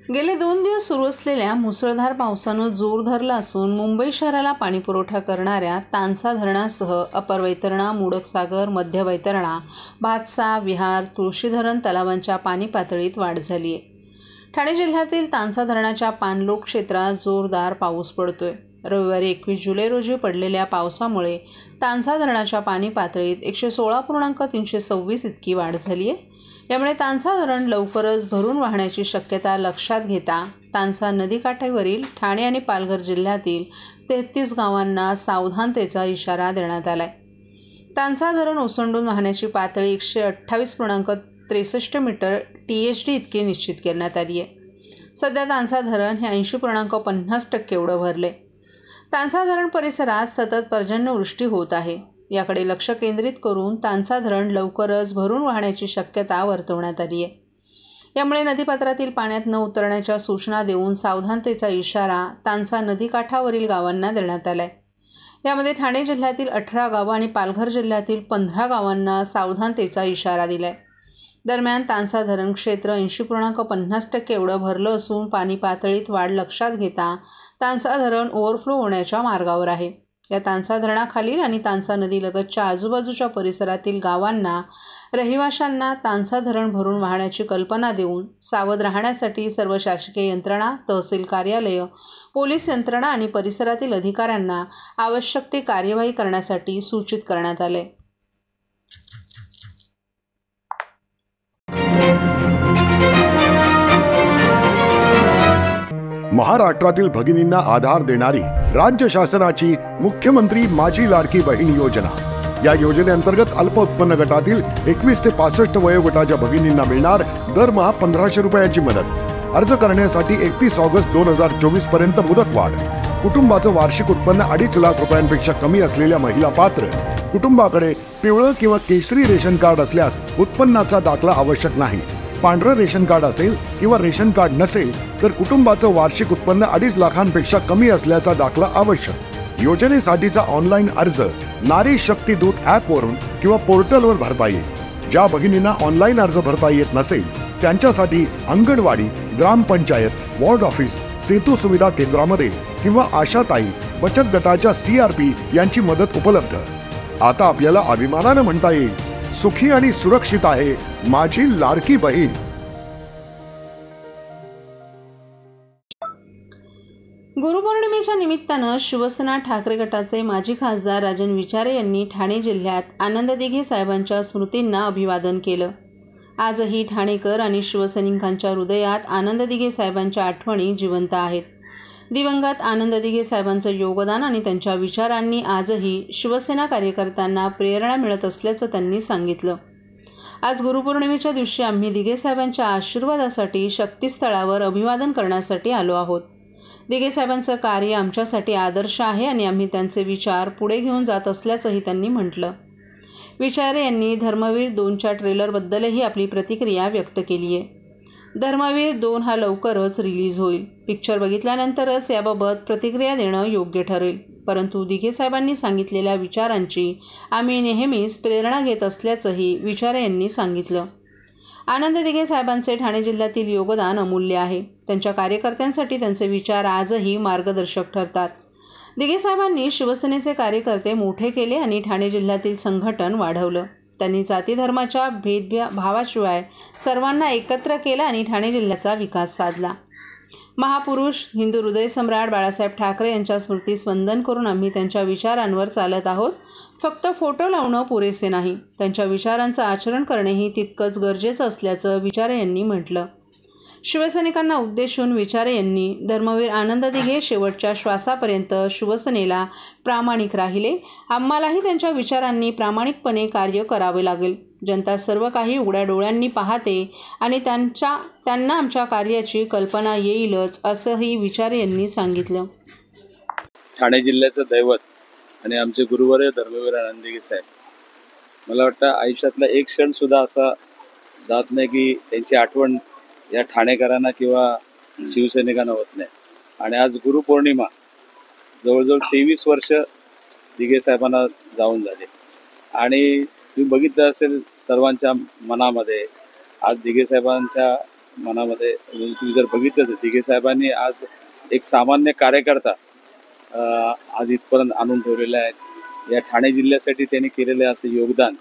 गेले 2 दिवस सुरू असलेल्या मुसळधार पावसानं जोर धरला असून मुंबई शहराला पाणीपुरवठा करणाऱ्या तानसा धरणासह अपर वैतरणा, मोडकसागर, मध्य वैतरणा, भातसा, विहार, तुळशी धरण तलावांच्या पाणी पातळीत वाढ झाली आहे. ठाणे जिल्ह्यातील तानसा धरणाच्या पाणलोट क्षेत्रात जोरदार पाऊस पडतोय. रविवारी 21 जुलै रोजी पडलेल्या पावसामुळे तानसा धरणाच्या पाणी पातळीत 116.326 इतकी वाढ झाली आहे. यामुळे तानसा धरण लवकरच भरून वाहण्याची शक्यता लक्षात घेता तानसा नदीकाठावरील ठाणे आणि पालघर जिल्ह्यातील 33 गावांना सावधानतेचा इशारा देण्यात आलाय. तानसा धरण ओसंडून वाहण्याची पातळी 128.63 मीटर THD इतकी निश्चित करण्यात आली आहे. सध्या तानसा धरण हे 80.50% एवढं भरले. तानसा धरण परिसरात सतत पर्जन्यवृष्टी होत आहे. याकडे लक्ष केंद्रित करून तानसा धरण लवकरच भरून वाहण्याची शक्यता वर्तवण्यात आली आहे. यामुळे नदीपात्रातील पाण्यात न उतरण्याच्या सूचना देऊन सावधानतेचा इशारा तानसा नदीकाठावरील गावांना देण्यात आलाय. यामध्ये ठाणे जिल्ह्यातील 18 गावं आणि पालघर जिल्ह्यातील 15 गावांना सावधानतेचा इशारा दिलाय. दरम्यान तानसा धरण क्षेत्र 80.50% एवढं भरलं असून पाणी पातळीत वाढ लक्षात घेता तानसा धरण ओव्हरफ्लो होण्याच्या मार्गावर आहे. या तानसा धरणाखालील आणि तानसा नदीलगतच्या आजूबाजूच्या परिसरातील गावांना रहिवाशांना तानसा धरण भरून वाहण्याची कल्पना देऊन सावध राहण्यासाठी सर्व शासकीय यंत्रणा, तहसील कार्यालय, पोलीस यंत्रणा आणि परिसरातील अधिकाऱ्यांना आवश्यक ती कार्यवाही करण्यासाठी सूचित करण्यात आले. महाराष्ट्रातील भगिनींना आधार देणारी राज्य शासनाची मुख्यमंत्री माझी लाडकी बहीण योजना. या योजनेअंतर्गत अल्प उत्पन्न गटातील 21 ते 65 वयोगटाच्या भगिनींना मिळणार दरमहा 1500 रुपयाची मदत. अर्ज करण्यासाठी 31 ऑगस्ट 2024 पर्यंत मुदतवाढ. कुटुंबाचं वार्षिक उत्पन्न 2.5 लाख रुपयांपेक्षा कमी असलेल्या महिला पात्र. कुटुंबाकडे पिवळं किंवा केशरी रेशन कार्ड असल्यास उत्पन्नाचा दाखला आवश्यक नाही. पांढरं रेशन कार्ड असेल किंवा रेशन कार्ड नसेल तर कुटुंबाचं वार्षिक उत्पन्न 2.5 लाखांपेक्षा कमी असल्याचा दाखला आवश्यक. योजनेसाठीचा ऑनलाईन अर्ज नारी शक्ती दूत ॲपवरून किंवा पोर्टलवर भरता येईल. ज्या भगिनींना ऑनलाईन अर्ज भरता येत नसेल त्यांच्यासाठी अंगणवाडी, ग्रामपंचायत, वॉर्ड ऑफिस, सेतू सुविधा केंद्रामध्ये किंवा आशाताई बचत गटाच्या CRP यांची मदत उपलब्ध. आता आपल्याला अभिमानानं म्हणता येईल, सुखी आणि सुरक्षित आहे माझी लाडकी बहीण. गुरुपौर्णिमेच्या निमित्तानं शिवसेना ठाकरे गटाचे माजी खासदार राजन विचारे यांनी ठाणे जिल्ह्यात आनंद दिघे साहेबांच्या स्मृतींना अभिवादन केलं. आजही ठाणेकर आणि शिवसैनिकांच्या हृदयात आनंद दिघे साहेबांच्या आठवणी जिवंत आहेत. दिवंगत आनंद दिघे साहेबांचं योगदान आणि त्यांच्या विचारांनी आजही शिवसेना कार्यकर्त्यांना प्रेरणा मिळत असल्याचं त्यांनी सांगितलं. आज गुरुपौर्णिमेच्या दिवशी आम्ही दिघे साहेबांच्या आशीर्वादासाठी शक्तीस्थळावर अभिवादन करण्यासाठी आलो आहोत. दिघे साहेबांचं कार्य आमच्यासाठी आदर्श आहे आणि आम्ही त्यांचे विचार पुढे घेऊन जात असल्याचंही त्यांनी म्हटलं. विचारे यांनी धर्मवीर 2च्या ट्रेलरबद्दलही आपली प्रतिक्रिया व्यक्त केली आहे. धर्मवीर 2 हा लवकरच रिलीज होईल. पिक्चर बघितल्यानंतरच याबाबत प्रतिक्रिया देणं योग्य ठरेल. परंतु दिघे साहेबांनी सांगितलेल्या विचारांची आम्ही नेहमीच प्रेरणा घेत असल्याचंही विचारे यांनी सांगितलं. आनंद दिघे साहेबांचे ठाणे जिल्ह्यातील योगदान अमूल्य आहे. त्यांच्या कार्यकर्त्यांसाठी त्यांचे विचार आजही मार्गदर्शक ठरतात. दिघे साहेबांनी शिवसेनेचे कार्यकर्ते मोठे केले आणि ठाणे जिल्ह्यातील संघटन वाढवलं. त्यांनी जाती धर्माच्या भेदभावाशिवाय सर्वांना एकत्र केलं आणि ठाणे जिल्ह्याचा विकास साधला. महापुरुष हिंदू हृदय सम्राट बाळासाहेब ठाकरे यांच्या स्मृतीस वंदन करून आम्ही त्यांच्या विचारांवर चालत आहोत. फक्त फोटो लावणं पुरेसे नाही, त्यांच्या विचारांचं आचरण करणेही तितकंच गरजेचं असल्याचं विचारे यांनी म्हटलं. शिवसैनिकांना उद्देशून विचारे यांनी धर्मवीर आनंद दिघे शेवटच्या श्वासापर्यंत शिवसेनेला प्रामाणिक राहिले. आम्हालाही त्यांच्या विचारांनी प्रामाणिकपणे कार्य करावे लागेल. जनता सर्व काही उघड्या डोळ्यांनी पाहते आणि त्यांना आमच्या कार्याची कल्पना येईलच, असंही विचारे यांनी सांगितलं. ठाणे जिल्ह्याचं दैवत आणि आमचे गुरुवर्य धर्मवीर आनंद दिघे साहेब, मला वाटतं आयुष्यातला एक क्षण सुद्धा असा जात नाही की त्यांची आठवण या ठाणेकरांना किंवा शिवसैनिकांना होत नाही. आणि आज गुरुपौर्णिमा, जवळजवळ 23 वर्ष दिघे साहेबांना जाऊन झाले आणि तुम्ही बघितलं असेल सर्वांच्या मनामध्ये आज दिघे साहेबांच्या मनामध्ये तुम्ही जर बघितलं तर दिघे साहेबांनी आज एक सामान्य कार्यकर्ता आज इथपर्यंत आणून ठेवलेला आहे. या ठाणे जिल्ह्यासाठी त्यांनी केलेले असं योगदान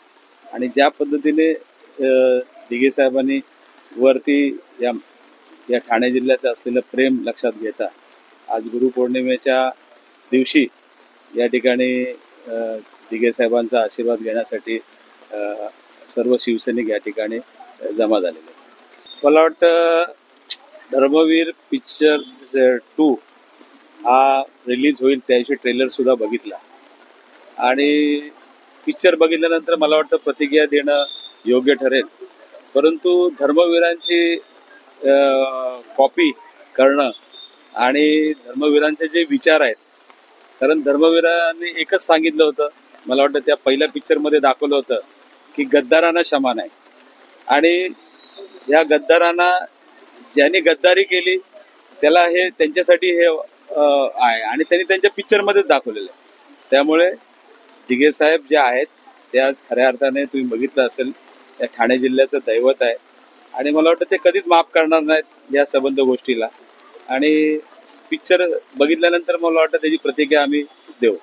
आणि ज्या पद्धतीने दिघे साहेबांनी वरती या ठाणे जिल्ह्याचं असलेलं प्रेम लक्षात घेता आज गुरुपौर्णिमेच्या दिवशी या ठिकाणी दिघे साहेबांचा आशीर्वाद घेण्यासाठी सर्व शिवसैनिक या ठिकाणी जमा झालेले आहेत. मला वाटतं धर्मवीर पिक्चर 2 हा रिलीज होईल त्याची ट्रेलर सुद्धा बघितला आणि पिक्चर बघितल्यानंतर मला वाटतं प्रतिक्रिया देणं योग्य ठरेल. परंतु धर्मवीरांची कॉपी करणं आणि धर्मवीरांचे जे विचार आहेत, कारण धर्मवीरांनी एकच सांगितलं होतं, मला वाटतं त्या पहिल्या पिक्चरमध्ये दाखवलं होतं की गद्दारांना क्षमा नाही आणि या गद्दारांना ज्यांनी गद्दारी केली त्याला हे त्यांच्यासाठी हे आहे आणि त्यांनी त्यांच्या पिक्चरमध्येच दाखवलेलं आहे. त्यामुळे दिघे साहेब जे आहेत ते आज खऱ्या अर्थाने तुम्ही बघितलं असेल या ठाणे जिल्ह्याचं दैवत आहे आणि मला वाटतं ते कधीच माफ करणार नाहीत या संबंध गोष्टीला आणि पिक्चर बघितल्यानंतर मला वाटतं त्याची प्रतिक्रिया आम्ही देऊ.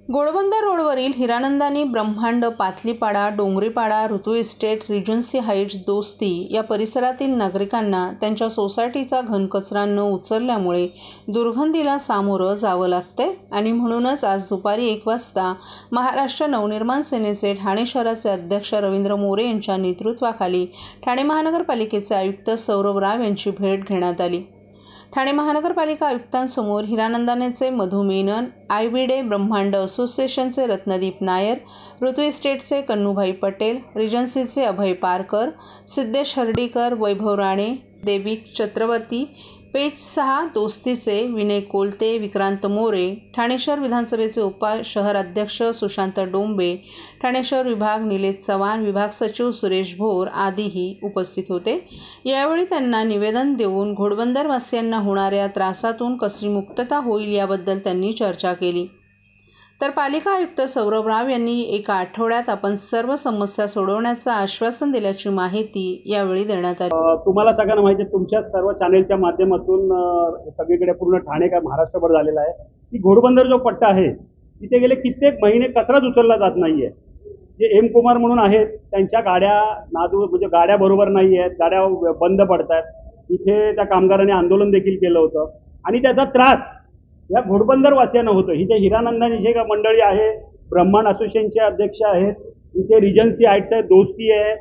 घोडबंदर रोडवरील हिरानंदानी ब्रह्मांड, पातलीपाडा, डोंगरीपाडा, ऋतू इस्टेट, रिजन्सी हाईट्स, दोस्ती या परिसरातील नागरिकांना त्यांच्या सोसायटीचा घनकचरा न उचलल्यामुळे दुर्गंधीला सामोरं जावं लागतंय आणि म्हणूनच आज दुपारी 1 वाजता महाराष्ट्र नवनिर्माण सेनेचे ठाणे शहराचे अध्यक्ष रवींद्र मोरे यांच्या नेतृत्वाखाली ठाणे महानगरपालिकेचे आयुक्त सौरभ राव यांची भेट घेण्यात आली. ठाणे महानगरपालिका आयुक्तांसमोर हिरानंदानेचे मधु मेनन, आयविडे ब्रह्मांड असोसिएशनचे रत्नदीप नायर, ऋतू इस्टेटचे कन्नूभाई पटेल, रिजन्सीचे अभय पारकर, सिद्धेश हर्डीकर, वैभव राणे, देविक चक्रवर्ती, पेज 6 दोस्तीचे विनय कोलते, विक्रांत मोरे, ठाणे शहर विधानसभेचे उपशहराध्यक्ष सुशांत डोंबे, ठाणे शहर विभाग निलेश चव्हाण, विभाग सचिव सुरेश भोर आदीही उपस्थित होते. यावेळी त्यांना निवेदन देऊन घोडबंदरवासियांना होणाऱ्या त्रासातून कशी मुक्तता होईल याबद्दल त्यांनी चर्चा केली. तर पालिका आयुक्त सौरभ राव यांनी एका आठवड्यात आपण सर्व समस्या सोडवण्याचं आश्वासन दिल्याची माहिती यावेळी देण्यात आली. तुम्हाला सगळ्यांना माहिती आहे, तुमच्या सर्व चॅनेलच्या माध्यमातून सगळीकडे पूर्ण ठाणे का महाराष्ट्रभर झालेला आहे की घोडबंदर जो पट्टा आहे तिथे गेले कित्येक महिने कचराच उचलला जात नाहीये. जे एम कुमार म्हणून आहेत त्यांच्या गाड्या म्हणजे गाड्या बरोबर नाही आहेत, गाड्या बंद पडतात. इथे त्या कामगारांनी आंदोलन देखील केलं होतं आणि त्याचा त्रास या घोडबंदरवासियांना होतं. इथे हिरानंदानी जे मंडळी आहे, ब्रह्मांड असोसिएशनचे अध्यक्ष आहेत, इथे रिजन्सी हाईट्स आहे, दोस्ती आहे,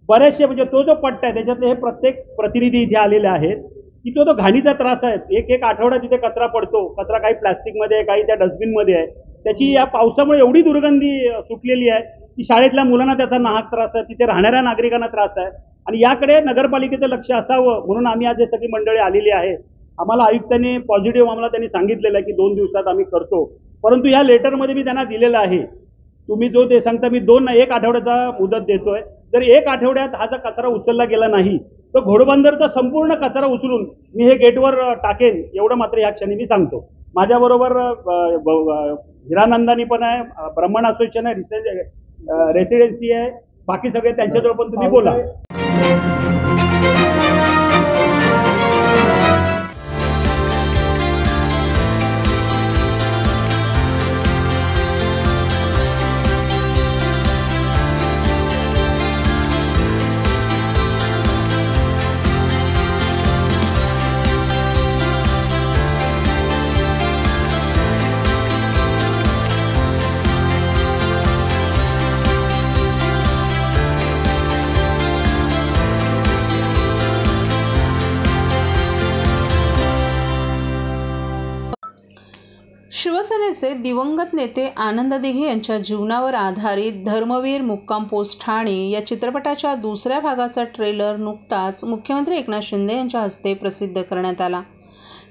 बरेचसे म्हणजे तो जो पट्टा आहे त्याच्यातले हे प्रत्येक प्रतिनिधी इथे आलेले आहेत की तो घाणीचा त्रास आहे. एक आठवडा तिथे कचरा पडतो, कचरा काही प्लॅस्टिकमध्ये आहे, काही त्या डस्टबिनमध्ये आहे. त्याची या पावसामुळे एवढी दुर्गंधी सुटलेली आहे की शाळेतल्या मुलांना त्याचा नाहक त्रास आहे, तिथे राहणाऱ्या नागरिकांना त्रास आहे आणि याकडे नगरपालिकेचं लक्ष असावं म्हणून आम्ही आज हे सगळी मंडळी आलेली आहे. आम्हाला आयुक्तांनी पॉझिटिव्ह आम्हाला त्यांनी सांगितलेलं आहे की 2 दिवसात आम्ही करतो, परंतु या लेटरमध्ये मी त्यांना दिलेलं आहे तुम्ही जो ते सांगता मी 1 आठवड्याचा मुदत देतोय. जर 1 आठवड्यात हा जर कचरा उचलला गेला नाही तर घोडबंदरचा संपूर्ण कचरा उचलून मी हे गेटवर टाकेन एवढं मात्र या क्षणी मी सांगतो. माझ्याबरोबर हिरानंदानी पण आहे, ब्रह्मांड असोसिएशन आहे, रेसिडेन्सी आहे, बाकी सगळे त्यांच्याजवळ पण तुम्ही बोला. शिवसेनेचे दिवंगत नेते आनंद दिघे यांच्या जीवनावर आधारित धर्मवीर मुक्काम पोस्ट ठाणे या चित्रपटाच्या 2ऱ्या भागाचा ट्रेलर नुकताच मुख्यमंत्री एकनाथ शिंदे यांच्या हस्ते प्रसिद्ध करण्यात आला.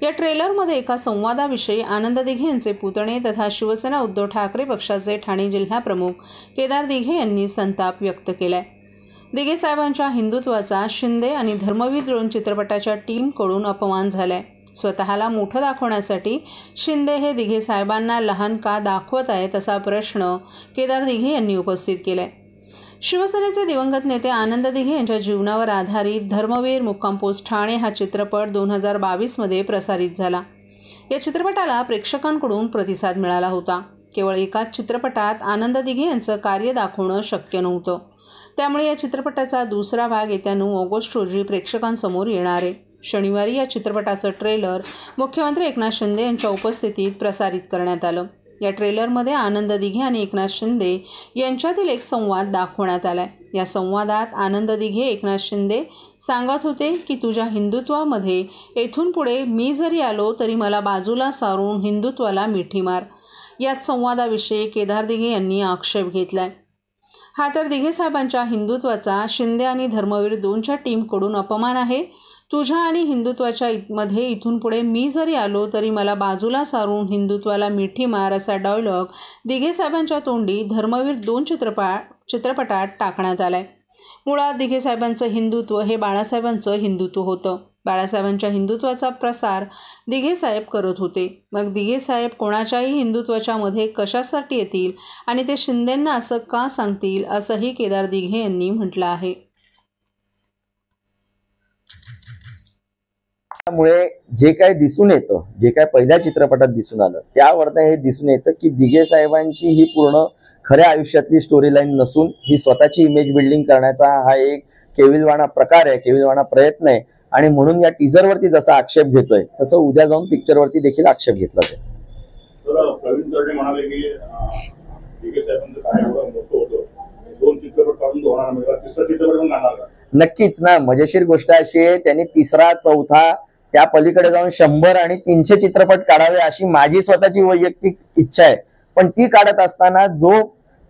या ट्रेलरमध्ये एका संवादाविषयी आनंद दिघे यांचे पुतणे तथा शिवसेना उद्धव ठाकरे पक्षाचे ठाणे जिल्हाप्रमुख केदार दिघे यांनी संताप व्यक्त केलाय. दिघे साहेबांच्या हिंदुत्वाचा शिंदे आणि धर्मवीर 2 चित्रपटाच्या टीमकडून अपमान झालाय. स्वतःला मोठं दाखवण्यासाठी शिंदे हे दिघे साहेबांना लहान का दाखवत आहेत असा प्रश्न केदार दिघे यांनी उपस्थित केलाय. शिवसेनेचे दिवंगत नेते आनंद दिघे यांच्या जीवनावर आधारित धर्मवीर मुक्काम पोस्ट ठाणे हा चित्रपट 2022 मध्ये प्रसारित झाला. या चित्रपटाला प्रेक्षकांकडून प्रतिसाद मिळाला होता. केवळ एकाच चित्रपटात आनंद दिघे यांचं कार्य दाखवणं शक्य नव्हतं. त्यामुळे या चित्रपटाचा दुसरा भाग येत्या 9 ऑगस्ट रोजी प्रेक्षकांसमोर येणार आहे. शनिवारी या चित्रपटाचं ट्रेलर मुख्यमंत्री एकनाथ शिंदे यांच्या उपस्थितीत प्रसारित करण्यात आलं. या ट्रेलरमध्ये आनंद दिघे आणि एकनाथ शिंदे यांच्यातील एक संवाद दाखवण्यात आलाय. या संवादात आनंद दिघे एकनाथ शिंदे सांगत होते की तुझ्या हिंदुत्वामध्ये येथून पुढे मी जरी आलो तरी मला बाजूला सारून हिंदुत्वाला मिठी मार. याच संवादाविषयी केदार दिघे यांनी आक्षेप घेतलाय. हा तर दिघे साहेबांच्या हिंदुत्वाचा शिंदे आणि धर्मवीर 2च्या टीमकडून अपमान आहे. तुझ्या आणि हिंदुत्वाच्या मध्ये इथून पुढे मी जरी आलो तरी मला बाजूला सारून हिंदुत्वाला मिठी मार असा डायलॉग दिघे साहेबांच्या तोंडी धर्मवीर 2 चित्रपटात टाकण्यात आलाय. मुळात दिघे साहेबांचं हिंदुत्व हे बाळासाहेबांचं हिंदुत्व होतं. बाळासाहेबांच्या हिंदुत्वाचा प्रसार दिघे साहेब करत होते. मग दिघे साहेब कोणाच्याही हिंदुत्वाच्या मध्ये कशासाठी येतील आणि ते शिंदेंना असं का सांगतील असंही केदार दिघे यांनी म्हटलं आहे. त्यामुळे जे काय दिसून येतं, जे काय पहिल्या चित्रपटात दिसून आलं त्यावरनं हे दिसून येतं की दिघे साहेबांची ही पूर्ण खऱ्या आयुष्यातली स्टोरी लाईन नसून ही स्वतःची इमेज बिल्डिंग करण्याचा हा एक केविलवाणा प्रकार आहे, केविलवाणा प्रयत्न आहे. आणि म्हणून या टीझरवरती जसा आक्षेप घेतोय तसं उद्या जाऊन पिक्चरवरती देखील आक्षेप घेतला जाईल. प्रवीण तरडे म्हणाले की दिघे साहेबांचं कार्य एवढं मोठं होतं, 2 चित्रपट काढून होणार नाही, तिसरा चित्रपट पण काढणार का? नक्कीच ना. मजेशीर गोष्ट अशी आहे त्यांनी 3रा 4था त्या पलीकडे जाऊन 100 आणि 300 चित्रपट काढावे अशी माझी स्वतःची वैयक्तिक इच्छा आहे. पण ती काढत असताना जो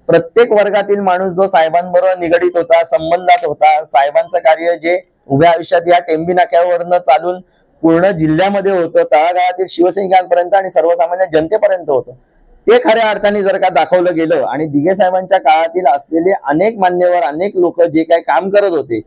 प्रत्येक वर्गातील माणूस जो साहेबांबरोबर निगडीत होता, संबंधात होता, साहेबांचं कार्य जे उभ्या आयुष्यात या टेंबी नाक्यावरनं चालून पूर्ण जिल्ह्यामध्ये होतं, तळागाळातील शिवसैनिकांपर्यंत आणि सर्वसामान्य जनतेपर्यंत होतं, ते खऱ्या अर्थाने जर का दाखवलं गेलं आणि दिघे साहेबांच्या काळातील असलेले अनेक मान्यवर, अनेक लोक जे काही काम करत होते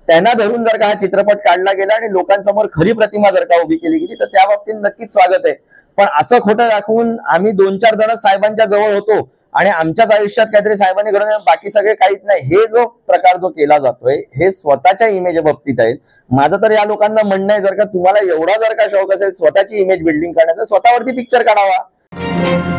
त्यांना धरून जर का हा चित्रपट काढला गेला आणि लोकांसमोर खरी प्रतिमा जर का उभी केली गेली तर त्या बाबतीत नक्कीच स्वागत आहे. पण असं खोटं दाखवून आम्ही 2-4 जण साहेबांच्या जवळ होतो आणि आमच्याच आयुष्यात काहीतरी साहेबांनी घडवलं, बाकी सगळे काहीच नाही, हे जो प्रकार जो केला जातोय हे स्वतःच्या इमेज बाबतीत आहे. माझं तर या लोकांना म्हणणं आहे, जर का तुम्हाला एवढा जर का शौक असेल स्वतःची इमेज बिल्डिंग करण्याचा, स्वतःवरती पिक्चर काढावा.